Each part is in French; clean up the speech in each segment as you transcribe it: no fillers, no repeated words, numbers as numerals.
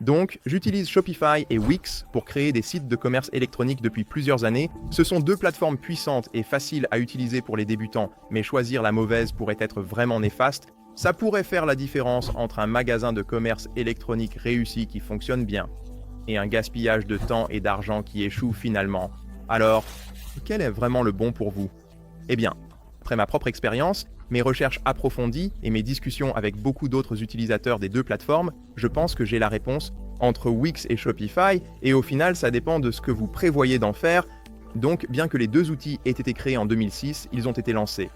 Donc, j'utilise Shopify et Wix pour créer des sites de commerce électronique depuis plusieurs années. Ce sont deux plateformes puissantes et faciles à utiliser pour les débutants, mais choisir la mauvaise pourrait être vraiment néfaste. Ça pourrait faire la différence entre un magasin de commerce électronique réussi qui fonctionne bien et un gaspillage de temps et d'argent qui échoue finalement. Alors, quel est vraiment le bon pour vous? Eh bien, après ma propre expérience, mes recherches approfondies et mes discussions avec beaucoup d'autres utilisateurs des deux plateformes, je pense que j'ai la réponse entre Wix et Shopify, et au final, ça dépend de ce que vous prévoyez d'en faire. Donc, bien que les deux outils aient été créés en 2006, ils ont été lancés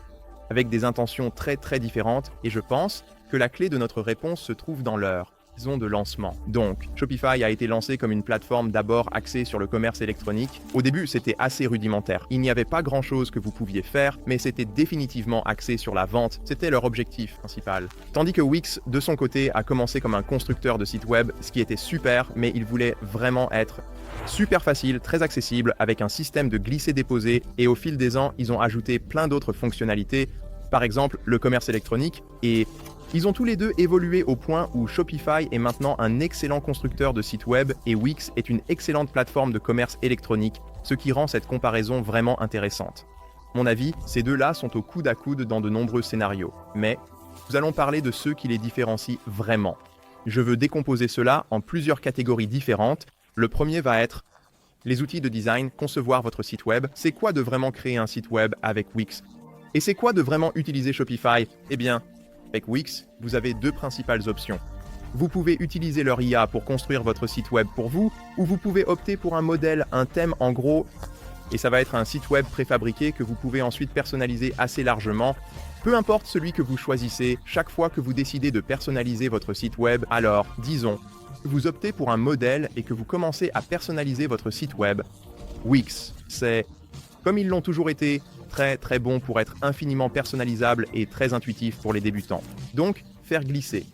avec des intentions très différentes, et je pense que la clé de notre réponse se trouve dans leur raison de lancement. Donc, Shopify a été lancé comme une plateforme d'abord axée sur le commerce électronique. Au début, c'était assez rudimentaire. Il n'y avait pas grand-chose que vous pouviez faire, mais c'était définitivement axé sur la vente. C'était leur objectif principal. Tandis que Wix, de son côté, a commencé comme un constructeur de sites web, ce qui était super, mais il voulait vraiment être super facile, très accessible, avec un système de glisser-déposer, et au fil des ans, ils ont ajouté plein d'autres fonctionnalités, par exemple le commerce électronique, et ils ont tous les deux évolué au point où Shopify est maintenant un excellent constructeur de sites web et Wix est une excellente plateforme de commerce électronique, ce qui rend cette comparaison vraiment intéressante. À mon avis, ces deux-là sont au coude à coude dans de nombreux scénarios, mais nous allons parler de ceux qui les différencient vraiment. Je veux décomposer cela en plusieurs catégories différentes. Le premier va être les outils de design, concevoir votre site web. C'est quoi de vraiment créer un site web avec Wix? Et c'est quoi de vraiment utiliser Shopify? Eh bien, avec Wix, vous avez deux principales options. Vous pouvez utiliser leur IA pour construire votre site web pour vous, ou vous pouvez opter pour un modèle, un thème en gros, et ça va être un site web préfabriqué que vous pouvez ensuite personnaliser assez largement. Peu importe celui que vous choisissez, chaque fois que vous décidez de personnaliser votre site web, alors, disons, que vous optez pour un modèle et que vous commencez à personnaliser votre site web. Wix, c'est, comme ils l'ont toujours été, très bon pour être infiniment personnalisable et très intuitif pour les débutants. Donc, faire glisser,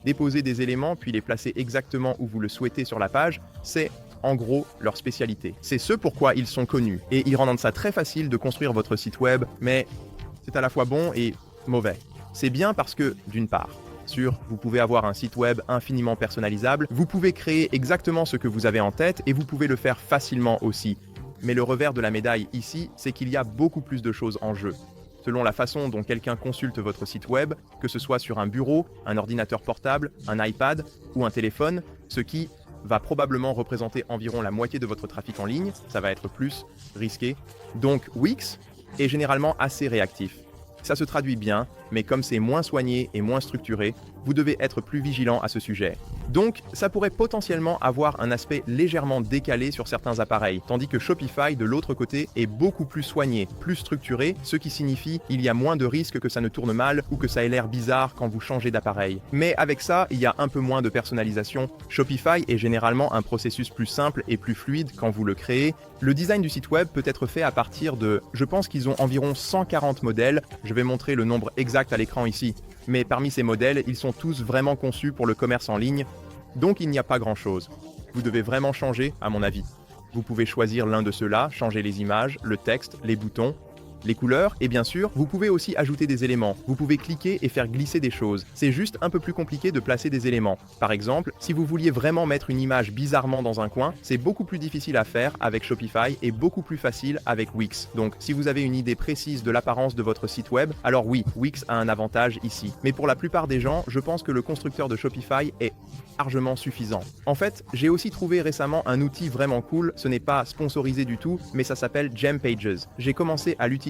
déposer des éléments puis les placer exactement où vous le souhaitez sur la page, c'est en gros leur spécialité. C'est ce pourquoi ils sont connus et ils rendent ça très facile de construire votre site web, mais c'est à la fois bon et mauvais. C'est bien parce que, d'une part, vous pouvez avoir un site web infiniment personnalisable, vous pouvez créer exactement ce que vous avez en tête et vous pouvez le faire facilement aussi. Mais le revers de la médaille ici, c'est qu'il y a beaucoup plus de choses en jeu. Selon la façon dont quelqu'un consulte votre site web, que ce soit sur un bureau, un ordinateur portable, un iPad ou un téléphone, ce qui va probablement représenter environ la moitié de votre trafic en ligne, ça va être plus risqué. Donc Wix est généralement assez réactif. Ça se traduit bien, mais comme c'est moins soigné et moins structuré, vous devez être plus vigilant à ce sujet. Donc, ça pourrait potentiellement avoir un aspect légèrement décalé sur certains appareils, tandis que Shopify, de l'autre côté, est beaucoup plus soigné, plus structuré, ce qui signifie qu'il y a moins de risques que ça ne tourne mal ou que ça ait l'air bizarre quand vous changez d'appareil. Mais avec ça, il y a un peu moins de personnalisation. Shopify est généralement un processus plus simple et plus fluide quand vous le créez. Le design du site web peut être fait à partir de, je pense qu'ils ont environ 140 modèles, je vais montrer le nombre exact à l'écran ici. Mais parmi ces modèles, ils sont tous vraiment conçus pour le commerce en ligne, donc il n'y a pas grand-chose. Vous devez vraiment changer, à mon avis. Vous pouvez choisir l'un de ceux-là, changer les images, le texte, les boutons, les couleurs, et bien sûr, vous pouvez aussi ajouter des éléments. Vous pouvez cliquer et faire glisser des choses. C'est juste un peu plus compliqué de placer des éléments. Par exemple, si vous vouliez vraiment mettre une image bizarrement dans un coin, c'est beaucoup plus difficile à faire avec Shopify et beaucoup plus facile avec Wix. Donc, si vous avez une idée précise de l'apparence de votre site web, alors oui, Wix a un avantage ici. Mais pour la plupart des gens, je pense que le constructeur de Shopify est largement suffisant. En fait, j'ai aussi trouvé récemment un outil vraiment cool, ce n'est pas sponsorisé du tout, mais ça s'appelle GemPages. J'ai commencé à l'utiliser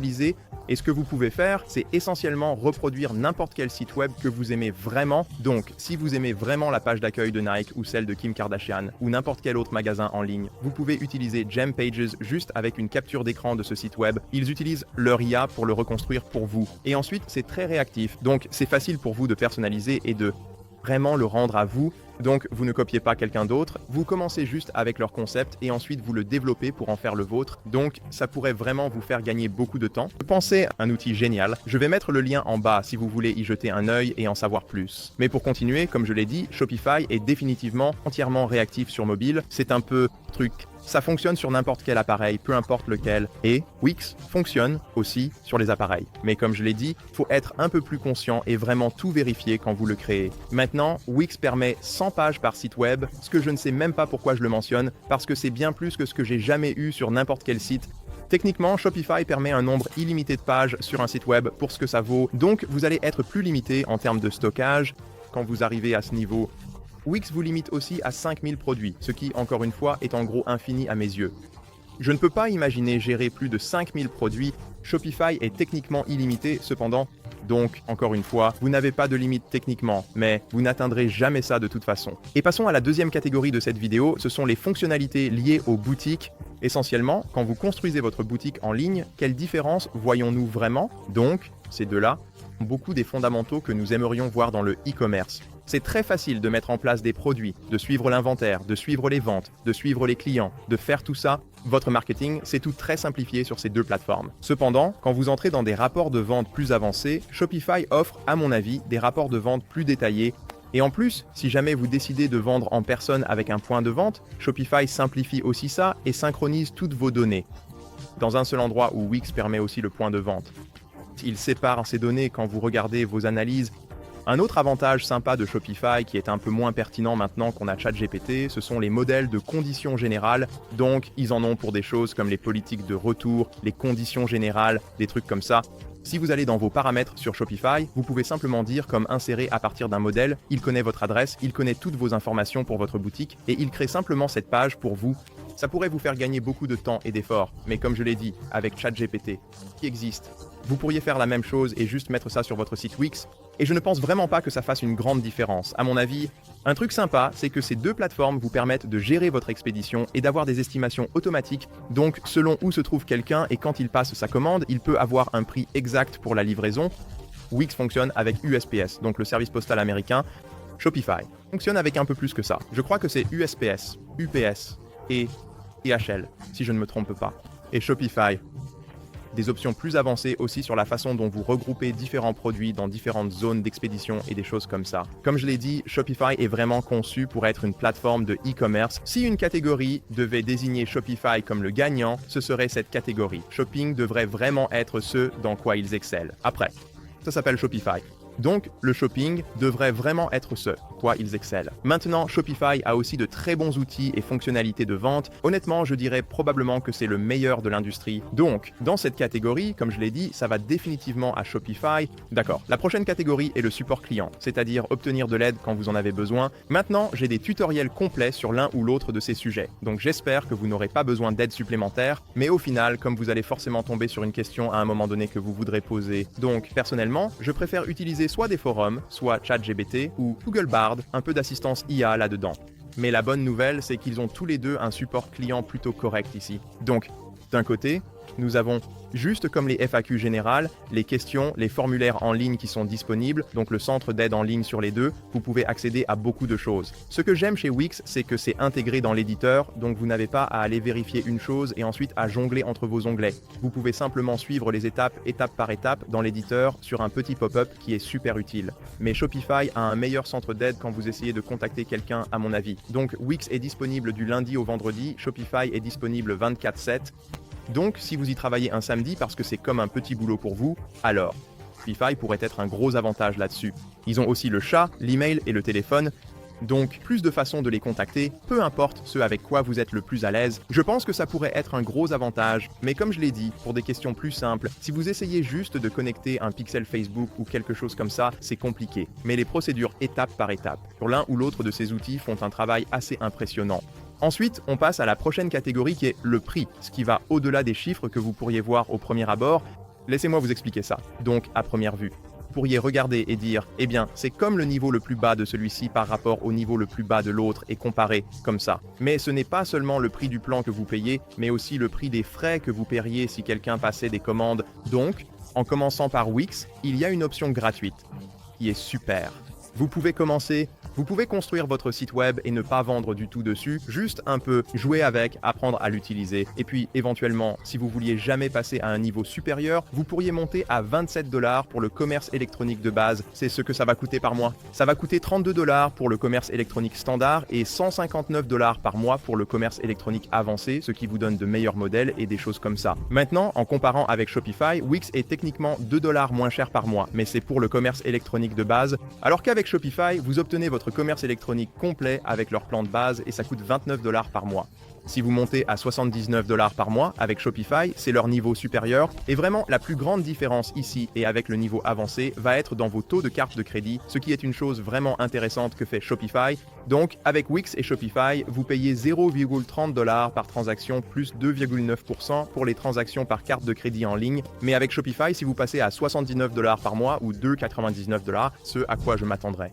et ce que vous pouvez faire, c'est essentiellement reproduire n'importe quel site web que vous aimez vraiment. Donc, si vous aimez vraiment la page d'accueil de Nike ou celle de Kim Kardashian ou n'importe quel autre magasin en ligne, vous pouvez utiliser GemPages juste avec une capture d'écran de ce site web. Ils utilisent leur IA pour le reconstruire pour vous. Et ensuite, c'est très réactif. Donc, c'est facile pour vous de personnaliser et de vraiment le rendre à vous. Donc, vous ne copiez pas quelqu'un d'autre, vous commencez juste avec leur concept et ensuite vous le développez pour en faire le vôtre. Donc, ça pourrait vraiment vous faire gagner beaucoup de temps. Pensez à un outil génial. Je vais mettre le lien en bas si vous voulez y jeter un œil et en savoir plus. Mais pour continuer, comme je l'ai dit, Shopify est définitivement entièrement réactif sur mobile. C'est un peu truc Ça fonctionne sur n'importe quel appareil, peu importe lequel, et Wix fonctionne aussi sur les appareils. Mais comme je l'ai dit, faut être un peu plus conscient et vraiment tout vérifier quand vous le créez. Maintenant, Wix permet 100 pages par site web, ce que je ne sais même pas pourquoi je le mentionne, parce que c'est bien plus que ce que j'ai jamais eu sur n'importe quel site. Techniquement, Shopify permet un nombre illimité de pages sur un site web pour ce que ça vaut, donc vous allez être plus limité en termes de stockage quand vous arrivez à ce niveau. Wix vous limite aussi à 5000 produits, ce qui, encore une fois, est en gros infini à mes yeux. Je ne peux pas imaginer gérer plus de 5000 produits, Shopify est techniquement illimité cependant, donc, encore une fois, vous n'avez pas de limite techniquement, mais vous n'atteindrez jamais ça de toute façon. Et passons à la deuxième catégorie de cette vidéo, ce sont les fonctionnalités liées aux boutiques. Essentiellement, quand vous construisez votre boutique en ligne, quelle différence voyons-nous vraiment? Donc, ces deux-là, beaucoup des fondamentaux que nous aimerions voir dans le e-commerce. C'est très facile de mettre en place des produits, de suivre l'inventaire, de suivre les ventes, de suivre les clients, de faire tout ça. Votre marketing, c'est tout très simplifié sur ces deux plateformes. Cependant, quand vous entrez dans des rapports de vente plus avancés, Shopify offre, à mon avis, des rapports de vente plus détaillés. Et en plus, si jamais vous décidez de vendre en personne avec un point de vente, Shopify simplifie aussi ça et synchronise toutes vos données dans un seul endroit où Wix permet aussi le point de vente. Il sépare ces données quand vous regardez vos analyses. Un autre avantage sympa de Shopify qui est un peu moins pertinent maintenant qu'on a ChatGPT, ce sont les modèles de conditions générales. Donc, ils en ont pour des choses comme les politiques de retour, les conditions générales, des trucs comme ça. Si vous allez dans vos paramètres sur Shopify, vous pouvez simplement dire comme insérer à partir d'un modèle, il connaît votre adresse, il connaît toutes vos informations pour votre boutique et il crée simplement cette page pour vous. Ça pourrait vous faire gagner beaucoup de temps et d'efforts, mais comme je l'ai dit, avec ChatGPT, qui existe, vous pourriez faire la même chose et juste mettre ça sur votre site Wix. Et je ne pense vraiment pas que ça fasse une grande différence. À mon avis, un truc sympa, c'est que ces deux plateformes vous permettent de gérer votre expédition et d'avoir des estimations automatiques. Donc, selon où se trouve quelqu'un et quand il passe sa commande, il peut avoir un prix exact pour la livraison. Wix fonctionne avec USPS, donc le service postal américain. Shopify fonctionne avec un peu plus que ça. Je crois que c'est USPS, UPS et DHL, si je ne me trompe pas. Et Shopify. Des options plus avancées aussi sur la façon dont vous regroupez différents produits dans différentes zones d'expédition et des choses comme ça. Comme je l'ai dit, Shopify est vraiment conçu pour être une plateforme de e-commerce. Si une catégorie devait désigner Shopify comme le gagnant, ce serait cette catégorie. Shopping devrait vraiment être ce dans quoi ils excellent. Après, ça s'appelle Shopify. Donc, le shopping devrait vraiment être ce quoi ils excellent. Maintenant, Shopify a aussi de très bons outils et fonctionnalités de vente. Honnêtement, je dirais probablement que c'est le meilleur de l'industrie. Donc, dans cette catégorie, comme je l'ai dit, ça va définitivement à Shopify. D'accord, la prochaine catégorie est le support client, c'est-à-dire obtenir de l'aide quand vous en avez besoin. Maintenant, j'ai des tutoriels complets sur l'un ou l'autre de ces sujets. Donc, j'espère que vous n'aurez pas besoin d'aide supplémentaire. Mais au final, comme vous allez forcément tomber sur une question à un moment donné que vous voudrez poser. Donc, personnellement, je préfère utiliser soit des forums, soit ChatGPT ou Google Bard, un peu d'assistance IA là-dedans. Mais la bonne nouvelle, c'est qu'ils ont tous les deux un support client plutôt correct ici. Donc, d'un côté, nous avons, juste comme les FAQ générales, les questions, les formulaires en ligne qui sont disponibles, donc le centre d'aide en ligne sur les deux, vous pouvez accéder à beaucoup de choses. Ce que j'aime chez Wix, c'est que c'est intégré dans l'éditeur, donc vous n'avez pas à aller vérifier une chose et ensuite à jongler entre vos onglets. Vous pouvez simplement suivre les étapes, étape par étape, dans l'éditeur sur un petit pop-up qui est super utile. Mais Shopify a un meilleur centre d'aide quand vous essayez de contacter quelqu'un, à mon avis. Donc Wix est disponible du lundi au vendredi, Shopify est disponible 24/7. Donc, si vous y travaillez un samedi parce que c'est comme un petit boulot pour vous, alors Shopify pourrait être un gros avantage là-dessus. Ils ont aussi le chat, l'email et le téléphone, donc plus de façons de les contacter, peu importe ce avec quoi vous êtes le plus à l'aise. Je pense que ça pourrait être un gros avantage, mais comme je l'ai dit, pour des questions plus simples, si vous essayez juste de connecter un pixel Facebook ou quelque chose comme ça, c'est compliqué. Mais les procédures étape par étape, sur l'un ou l'autre de ces outils font un travail assez impressionnant. Ensuite, on passe à la prochaine catégorie qui est le prix, ce qui va au-delà des chiffres que vous pourriez voir au premier abord. Laissez-moi vous expliquer ça. Donc, à première vue, vous pourriez regarder et dire, eh bien, c'est comme le niveau le plus bas de celui-ci par rapport au niveau le plus bas de l'autre et comparer comme ça. Mais ce n'est pas seulement le prix du plan que vous payez, mais aussi le prix des frais que vous paieriez si quelqu'un passait des commandes. Donc, en commençant par Wix, il y a une option gratuite qui est super. Vous pouvez commencer, vous pouvez construire votre site web et ne pas vendre du tout dessus, juste un peu jouer avec, apprendre à l'utiliser. Et puis éventuellement, si vous vouliez jamais passer à un niveau supérieur, vous pourriez monter à 27 $ pour le commerce électronique de base. C'est ce que ça va coûter par mois. Ça va coûter 32 $ pour le commerce électronique standard et 159 $ par mois pour le commerce électronique avancé, ce qui vous donne de meilleurs modèles et des choses comme ça. Maintenant, en comparant avec Shopify, Wix est techniquement 2 $ moins cher par mois, mais c'est pour le commerce électronique de base, alors qu'avec Shopify, vous obtenez votre commerce électronique complet avec leur plan de base et ça coûte 29 $ par mois. Si vous montez à 79 $ par mois avec Shopify, c'est leur niveau supérieur. Et vraiment, la plus grande différence ici et avec le niveau avancé va être dans vos taux de carte de crédit, ce qui est une chose vraiment intéressante que fait Shopify. Donc, avec Wix et Shopify, vous payez 0,30 $ par transaction plus 2,9% pour les transactions par carte de crédit en ligne. Mais avec Shopify, si vous passez à 79 $ par mois ou 2,99 $, ce à quoi je m'attendrais.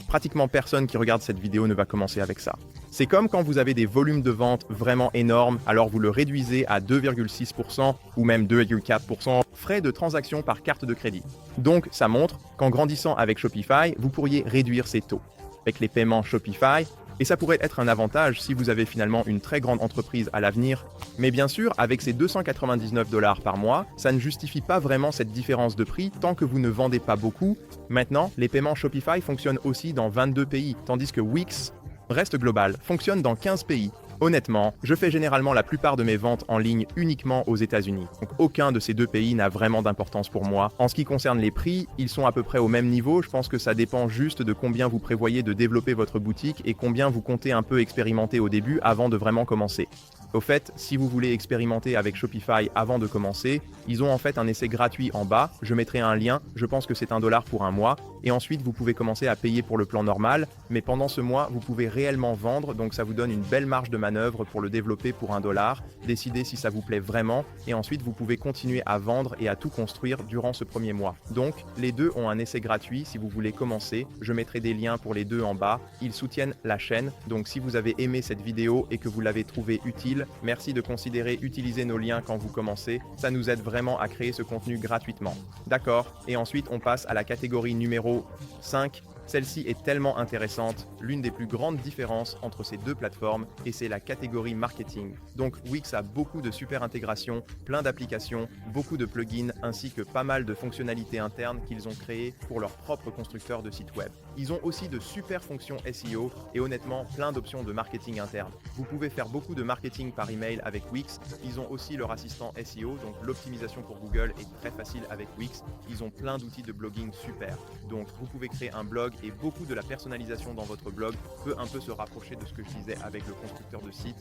Pratiquement personne qui regarde cette vidéo ne va commencer avec ça. C'est comme quand vous avez des volumes de vente vraiment énormes, alors vous le réduisez à 2,6% ou même 2,4% frais de transaction par carte de crédit. Donc ça montre qu'en grandissant avec Shopify, vous pourriez réduire ces taux. Avec les paiements Shopify, et ça pourrait être un avantage si vous avez finalement une très grande entreprise à l'avenir. Mais bien sûr, avec ces 299 $ par mois, ça ne justifie pas vraiment cette différence de prix tant que vous ne vendez pas beaucoup. Maintenant, les paiements Shopify fonctionnent aussi dans 22 pays, tandis que Wix reste global, fonctionne dans 15 pays. Honnêtement, je fais généralement la plupart de mes ventes en ligne uniquement aux États-Unis. Donc aucun de ces deux pays n'a vraiment d'importance pour moi. En ce qui concerne les prix, ils sont à peu près au même niveau. Je pense que ça dépend juste de combien vous prévoyez de développer votre boutique et combien vous comptez un peu expérimenter au début avant de vraiment commencer. Au fait, si vous voulez expérimenter avec Shopify avant de commencer, ils ont en fait un essai gratuit en bas. Je mettrai un lien, je pense que c'est 1 $ pour un mois. Et ensuite, vous pouvez commencer à payer pour le plan normal. Mais pendant ce mois, vous pouvez réellement vendre, donc ça vous donne une belle marge de manœuvre pour le développer pour 1 $. Décidez si ça vous plaît vraiment. Et ensuite, vous pouvez continuer à vendre et à tout construire durant ce premier mois. Donc, les deux ont un essai gratuit si vous voulez commencer. Je mettrai des liens pour les deux en bas. Ils soutiennent la chaîne. Donc, si vous avez aimé cette vidéo et que vous l'avez trouvée utile, merci de considérer utiliser nos liens quand vous commencez, ça nous aide vraiment à créer ce contenu gratuitement. D'accord, et ensuite on passe à la catégorie numéro 5. Celle-ci est tellement intéressante, l'une des plus grandes différences entre ces deux plateformes, et c'est la catégorie marketing. Donc Wix a beaucoup de super intégrations, plein d'applications, beaucoup de plugins, ainsi que pas mal de fonctionnalités internes qu'ils ont créées pour leur propre constructeur de site web. Ils ont aussi de super fonctions SEO et honnêtement plein d'options de marketing interne. Vous pouvez faire beaucoup de marketing par email avec Wix. Ils ont aussi leur assistant SEO, donc l'optimisation pour Google est très facile avec Wix. Ils ont plein d'outils de blogging super. Donc vous pouvez créer un blog et beaucoup de la personnalisation dans votre blog peut un peu se rapprocher de ce que je disais avec le constructeur de site.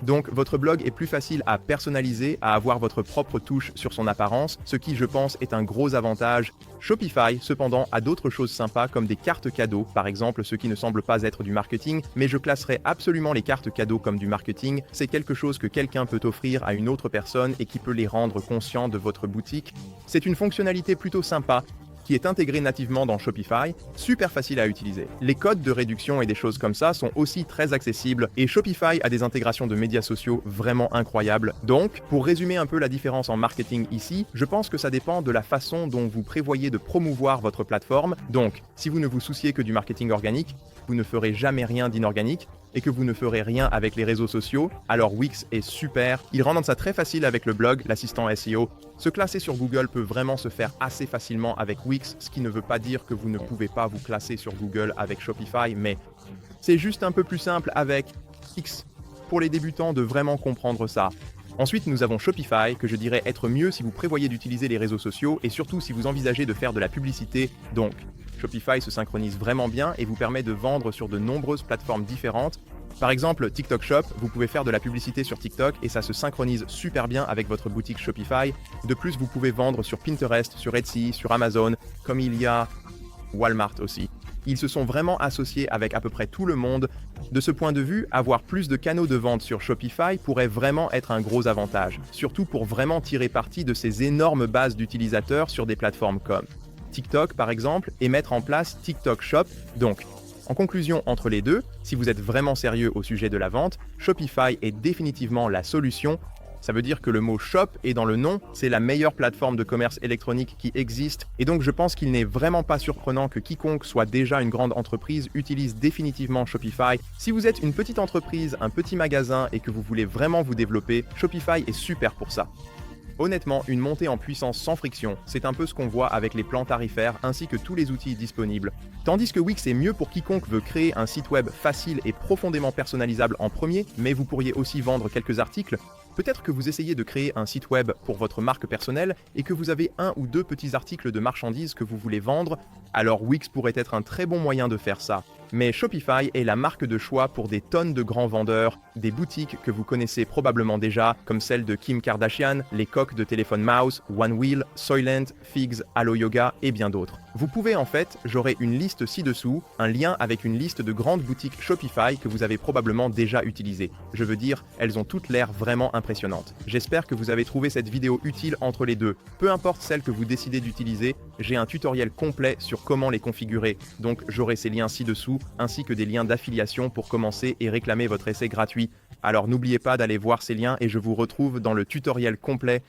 Donc votre blog est plus facile à personnaliser, à avoir votre propre touche sur son apparence, ce qui je pense est un gros avantage. Shopify cependant a d'autres choses sympas comme des cartes cadeaux, par exemple ce qui ne semble pas être du marketing, mais je classerai absolument les cartes cadeaux comme du marketing. C'est quelque chose que quelqu'un peut offrir à une autre personne et qui peut les rendre conscients de votre boutique. C'est une fonctionnalité plutôt sympa qui est intégré nativement dans Shopify, super facile à utiliser. Les codes de réduction et des choses comme ça sont aussi très accessibles et Shopify a des intégrations de médias sociaux vraiment incroyables. Donc, pour résumer un peu la différence en marketing ici, je pense que ça dépend de la façon dont vous prévoyez de promouvoir votre plateforme. Donc, si vous ne vous souciez que du marketing organique, vous ne ferez jamais rien d'inorganique et que vous ne ferez rien avec les réseaux sociaux, alors Wix est super. Il rend ça très facile avec le blog, l'assistant SEO. Se classer sur Google peut vraiment se faire assez facilement avec Wix, ce qui ne veut pas dire que vous ne pouvez pas vous classer sur Google avec Shopify, mais c'est juste un peu plus simple avec Wix pour les débutants de vraiment comprendre ça. Ensuite, nous avons Shopify, que je dirais être mieux si vous prévoyez d'utiliser les réseaux sociaux et surtout si vous envisagez de faire de la publicité. Donc, Shopify se synchronise vraiment bien et vous permet de vendre sur de nombreuses plateformes différentes. Par exemple, TikTok Shop, vous pouvez faire de la publicité sur TikTok et ça se synchronise super bien avec votre boutique Shopify. De plus, vous pouvez vendre sur Pinterest, sur Etsy, sur Amazon, comme il y a Walmart aussi. Ils se sont vraiment associés avec à peu près tout le monde. De ce point de vue, avoir plus de canaux de vente sur Shopify pourrait vraiment être un gros avantage, surtout pour vraiment tirer parti de ces énormes bases d'utilisateurs sur des plateformes comme TikTok par exemple, et mettre en place TikTok Shop. Donc, en conclusion entre les deux, si vous êtes vraiment sérieux au sujet de la vente, Shopify est définitivement la solution. Ça veut dire que le mot shop est dans le nom, c'est la meilleure plateforme de commerce électronique qui existe, et donc je pense qu'il n'est vraiment pas surprenant que quiconque soit déjà une grande entreprise utilise définitivement Shopify. Si vous êtes une petite entreprise, un petit magasin et que vous voulez vraiment vous développer, Shopify est super pour ça. Honnêtement, une montée en puissance sans friction, c'est un peu ce qu'on voit avec les plans tarifaires ainsi que tous les outils disponibles. Tandis que Wix est mieux pour quiconque veut créer un site web facile et profondément personnalisable en premier, mais vous pourriez aussi vendre quelques articles. Peut-être que vous essayez de créer un site web pour votre marque personnelle et que vous avez un ou deux petits articles de marchandises que vous voulez vendre, alors Wix pourrait être un très bon moyen de faire ça. Mais Shopify est la marque de choix pour des tonnes de grands vendeurs, des boutiques que vous connaissez probablement déjà, comme celles de Kim Kardashian, les coques de téléphone Mouse, OneWheel, Soylent, Figs, Allo Yoga et bien d'autres. Vous pouvez en fait, j'aurai une liste ci-dessous, un lien avec une liste de grandes boutiques Shopify que vous avez probablement déjà utilisées. Je veux dire, elles ont toutes l'air vraiment impressionnantes. J'espère que vous avez trouvé cette vidéo utile entre les deux. Peu importe celle que vous décidez d'utiliser, j'ai un tutoriel complet sur comment les configurer, donc j'aurai ces liens ci-dessous, ainsi que des liens d'affiliation pour commencer et réclamer votre essai gratuit. Alors n'oubliez pas d'aller voir ces liens et je vous retrouve dans le tutoriel complet